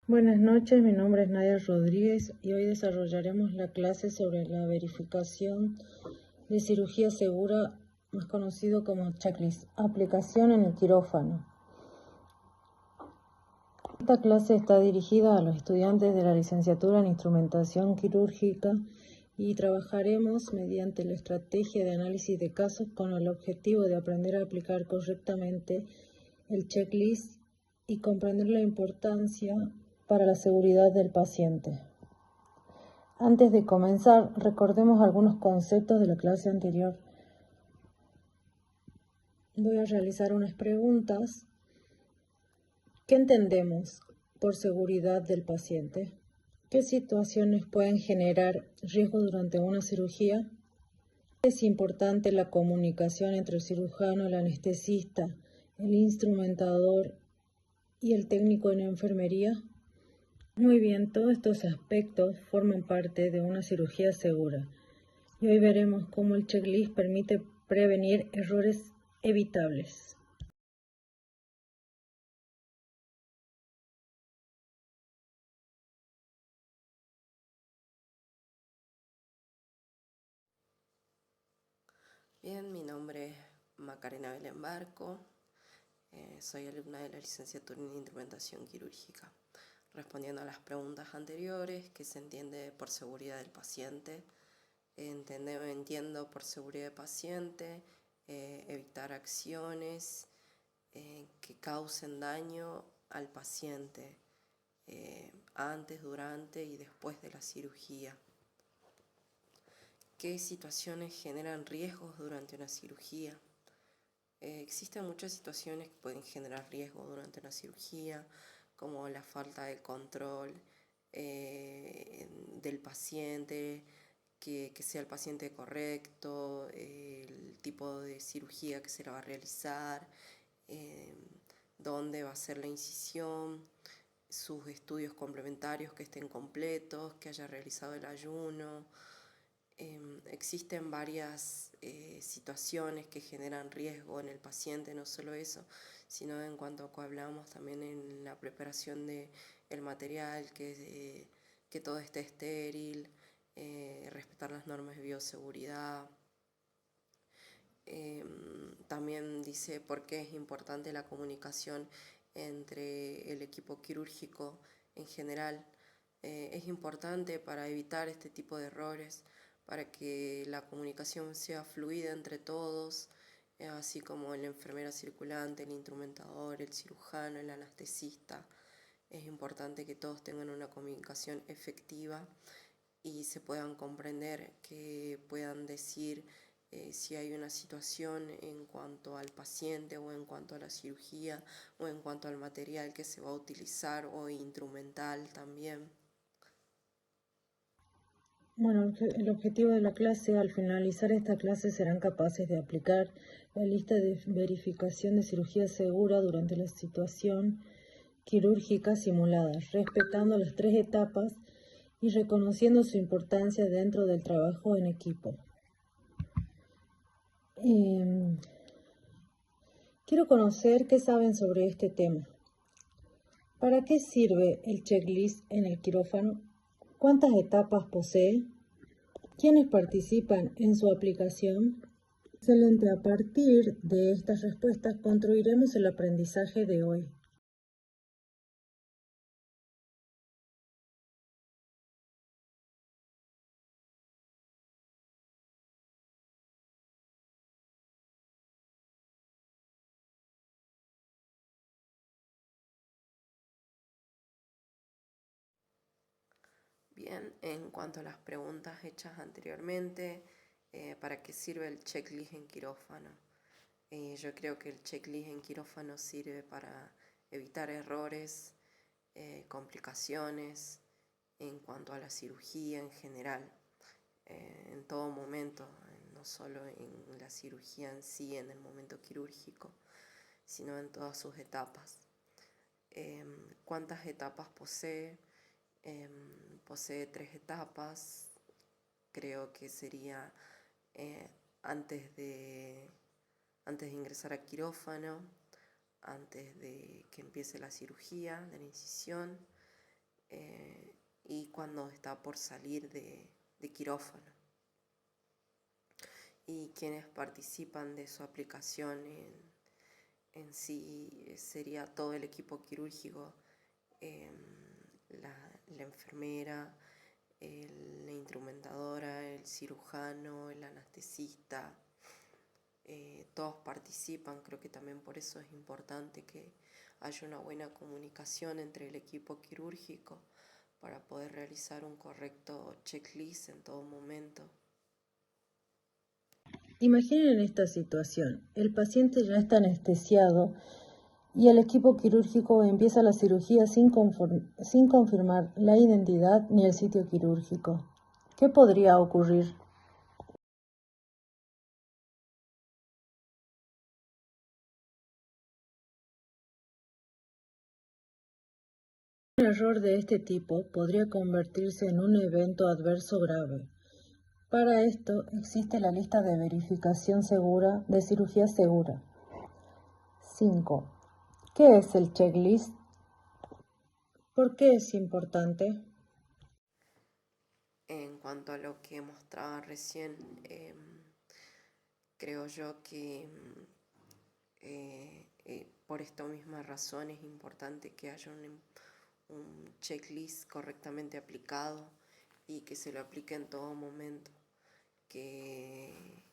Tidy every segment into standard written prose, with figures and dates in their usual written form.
Buenas noches, mi nombre es Nadia Rodríguez y hoy desarrollaremos la clase sobre la verificación de cirugía segura, más conocido como checklist, aplicación en el quirófano. Esta clase está dirigida a los estudiantes de la licenciatura en instrumentación quirúrgica y trabajaremos mediante la estrategia de análisis de casos con el objetivo de aprender a aplicar correctamente el checklist y comprender la importancia para la seguridad del paciente. Antes de comenzar, recordemos algunos conceptos de la clase anterior. Voy a realizar unas preguntas. ¿Qué entendemos por seguridad del paciente? ¿Qué situaciones pueden generar riesgo durante una cirugía? Es importante la comunicación entre el cirujano, el anestesista, el instrumentador y el técnico en enfermería. Muy bien, todos estos aspectos forman parte de una cirugía segura. Y hoy veremos cómo el checklist permite prevenir errores evitables. Bien, mi nombre es Macarena Belén Barco, soy alumna de la licenciatura en instrumentación quirúrgica. Respondiendo a las preguntas anteriores, ¿qué se entiende por seguridad del paciente? Entiendo por seguridad del paciente evitar acciones que causen daño al paciente antes, durante y después de la cirugía. ¿Qué situaciones generan riesgos durante una cirugía? Existen muchas situaciones que pueden generar riesgo durante una cirugía, como la falta de control del paciente, que sea el paciente correcto, el tipo de cirugía que se le va a realizar, dónde va a ser la incisión, sus estudios complementarios que estén completos, que haya realizado el ayuno. Existen varias situaciones que generan riesgo en el paciente, no solo eso, sino en cuanto a que hablamos también en la preparación del material, que todo esté estéril, respetar las normas de bioseguridad. También dice por qué es importante la comunicación entre el equipo quirúrgico en general. Es importante para evitar este tipo de errores, para que la comunicación sea fluida entre todos, así como la enfermera circulante, el instrumentador, el cirujano, el anestesista. Es importante que todos tengan una comunicación efectiva y se puedan comprender, que puedan decir si hay una situación en cuanto al paciente o en cuanto a la cirugía o en cuanto al material que se va a utilizar o instrumental también. Bueno, el objetivo de la clase, al finalizar esta clase, serán capaces de aplicar la lista de verificación de cirugía segura durante la situación quirúrgica simulada, respetando las 3 etapas y reconociendo su importancia dentro del trabajo en equipo. Quiero conocer qué saben sobre este tema. ¿Para qué sirve el checklist en el quirófano? ¿Cuántas etapas posee? ¿Quiénes participan en su aplicación? Excelente, a partir de estas respuestas construiremos el aprendizaje de hoy. Bien, en cuanto a las preguntas hechas anteriormente, ¿para qué sirve el checklist en quirófano? Yo creo que el checklist en quirófano sirve para evitar errores, complicaciones en cuanto a la cirugía en general, en todo momento, no solo en la cirugía en sí, en el momento quirúrgico, sino en todas sus etapas. ¿Cuántas etapas posee? Posee 3 etapas. Creo que sería antes de ingresar a quirófano, antes de que empiece la cirugía de la incisión, y cuando está por salir de quirófano. Y quienes participan de su aplicación en sí sería todo el equipo quirúrgico, la enfermera, la instrumentadora, el cirujano, el anestesista, todos participan. Creo que también por eso es importante que haya una buena comunicación entre el equipo quirúrgico para poder realizar un correcto checklist en todo momento. Imaginen esta situación. El paciente ya está anestesiado y el equipo quirúrgico empieza la cirugía sin confirmar la identidad ni el sitio quirúrgico. ¿Qué podría ocurrir? Un error de este tipo podría convertirse en un evento adverso grave. Para esto existe la lista de verificación segura de cirugía segura. 5. ¿Qué es el checklist? ¿Por qué es importante? En cuanto a lo que mostraba recién, creo yo que por esta misma razón es importante que haya un checklist correctamente aplicado y que se lo aplique en todo momento, que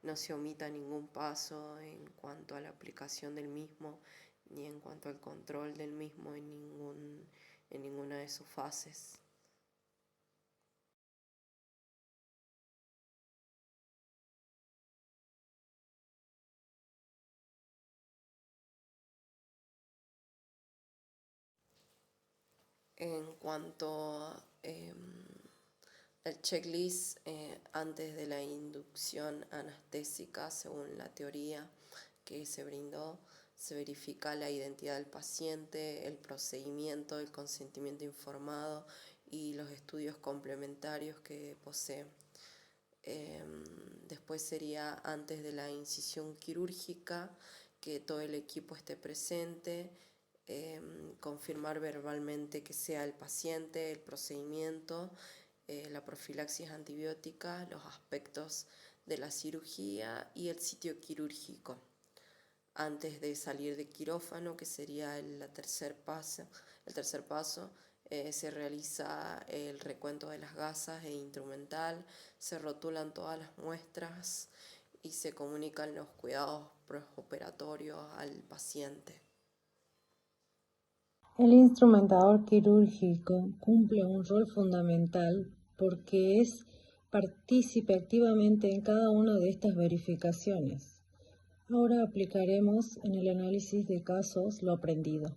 no se omita ningún paso en cuanto a la aplicación del mismo, ni en cuanto al control del mismo en ninguna de sus fases. En cuanto al checklist, antes de la inducción anestésica, según la teoría que se brindó, se verifica la identidad del paciente, el procedimiento, el consentimiento informado y los estudios complementarios que posee. Después sería antes de la incisión quirúrgica, que todo el equipo esté presente, confirmar verbalmente que sea el paciente, el procedimiento, la profilaxis antibiótica, los aspectos de la cirugía y el sitio quirúrgico. Antes de salir de quirófano, que sería el tercer paso, se realiza el recuento de las gasas e instrumental, se rotulan todas las muestras y se comunican los cuidados postoperatorios al paciente. El instrumentador quirúrgico cumple un rol fundamental porque es partícipe activamente en cada una de estas verificaciones. Ahora aplicaremos en el análisis de casos lo aprendido.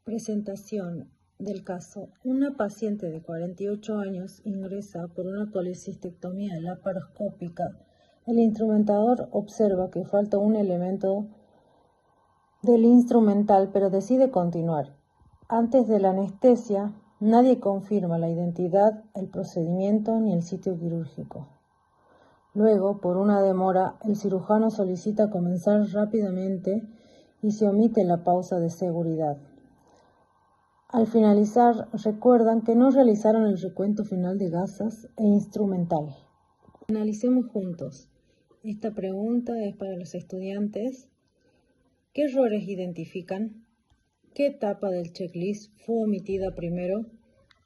Presentación del caso. Una paciente de 48 años ingresa por una colecistectomía laparoscópica. El instrumentador observa que falta un elemento del instrumental, pero decide continuar. Antes de la anestesia, nadie confirma la identidad, el procedimiento ni el sitio quirúrgico. Luego, por una demora, el cirujano solicita comenzar rápidamente y se omite la pausa de seguridad. Al finalizar, recuerdan que no realizaron el recuento final de gasas e instrumental. Analicemos juntos. Esta pregunta es para los estudiantes. ¿Qué errores identifican? ¿Qué etapa del checklist fue omitida primero?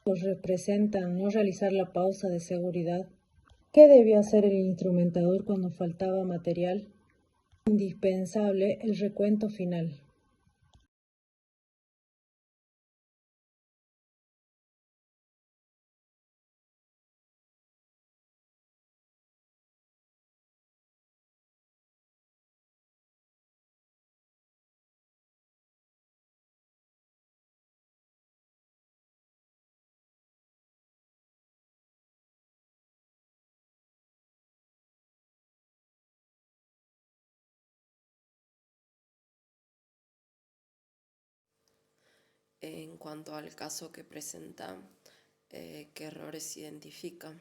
¿Os representan no realizar la pausa de seguridad? ¿Qué debió hacer el instrumentador cuando faltaba material? Indispensable el recuento final. En cuanto al caso que presenta, qué errores identifica,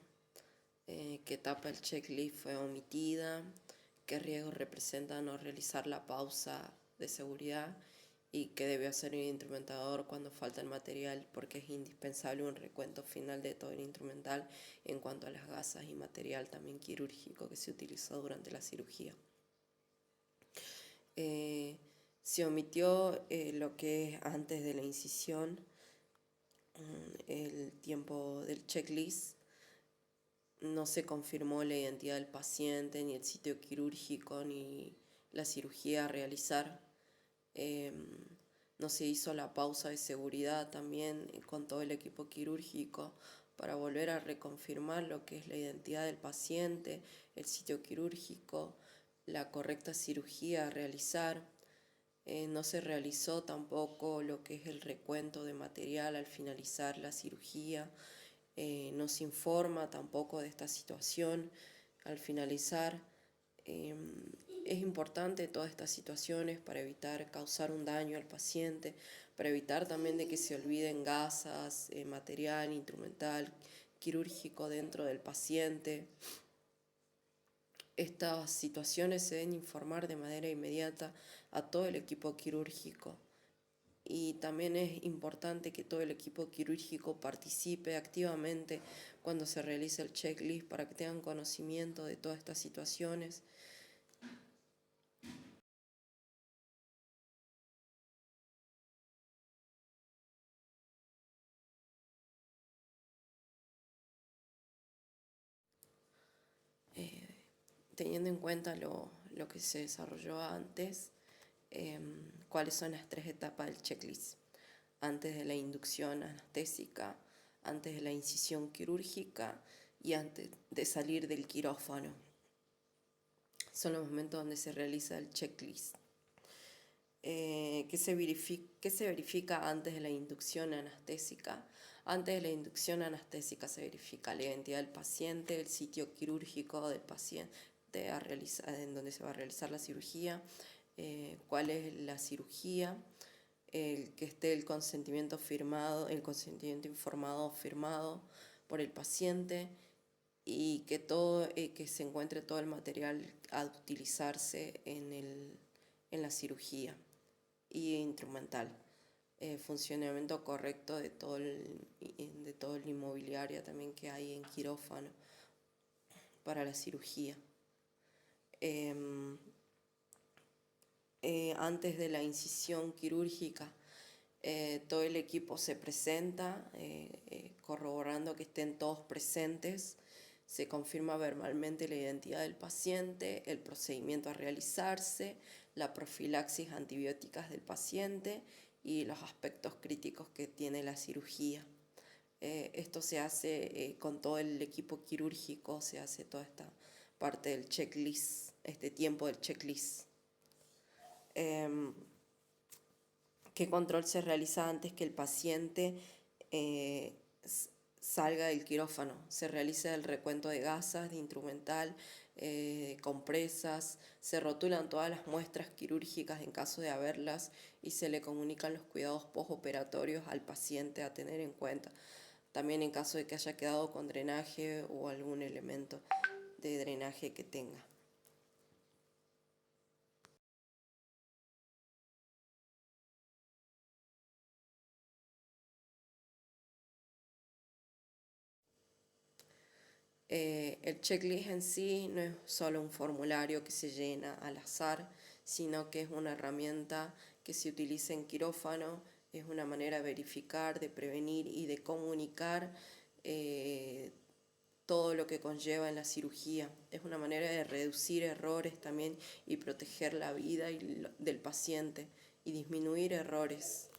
qué etapa del checklist fue omitida, qué riesgo representa no realizar la pausa de seguridad y qué debe hacer el instrumentador cuando falta el material, porque es indispensable un recuento final de todo el instrumental en cuanto a las gasas y material también quirúrgico que se utilizó durante la cirugía. Se omitió lo que es antes de la incisión, el tiempo del checklist. No se confirmó la identidad del paciente, ni el sitio quirúrgico, ni la cirugía a realizar. No se hizo la pausa de seguridad también con todo el equipo quirúrgico para volver a reconfirmar lo que es la identidad del paciente, el sitio quirúrgico, la correcta cirugía a realizar. No se realizó tampoco lo que es el recuento de material al finalizar la cirugía. No se informa tampoco de esta situación al finalizar. Es importante todas estas situaciones para evitar causar un daño al paciente, para evitar también de que se olviden gasas, material instrumental quirúrgico dentro del paciente. Estas situaciones se deben informar de manera inmediata a todo el equipo quirúrgico. Y también es importante que todo el equipo quirúrgico participe activamente cuando se realice el checklist para que tengan conocimiento de todas estas situaciones. Teniendo en cuenta lo que se desarrolló antes, cuáles son las 3 etapas del checklist. Antes de la inducción anestésica, antes de la incisión quirúrgica y antes de salir del quirófano. Son los momentos donde se realiza el checklist. ¿Qué se verifica antes de la inducción anestésica? Antes de la inducción anestésica se verifica la identidad del paciente, el sitio quirúrgico del paciente en donde se va a realizar la cirugía, cuál es la cirugía, que esté el consentimiento informado firmado por el paciente y que se encuentre todo el material a utilizarse en la cirugía y instrumental. Funcionamiento correcto de todo el inmobiliario también que hay en quirófano para la cirugía. Antes de la incisión quirúrgica, todo el equipo se presenta, corroborando que estén todos presentes. Se confirma verbalmente la identidad del paciente, el procedimiento a realizarse, la profilaxis antibióticas del paciente y los aspectos críticos que tiene la cirugía. Esto se hace con todo el equipo quirúrgico, se hace toda esta parte del checklist, este tiempo del checklist. ¿Qué control se realiza antes que el paciente salga del quirófano? Se realiza el recuento de gasas, de instrumental, compresas, se rotulan todas las muestras quirúrgicas en caso de haberlas y se le comunican los cuidados postoperatorios al paciente a tener en cuenta. También en caso de que haya quedado con drenaje o algún elemento de drenaje que tenga. El checklist en sí no es solo un formulario que se llena al azar, sino que es una herramienta que se utiliza en quirófano, es una manera de verificar, de prevenir y de comunicar todo lo que conlleva en la cirugía. Es una manera de reducir errores también y proteger la vida del paciente y disminuir errores.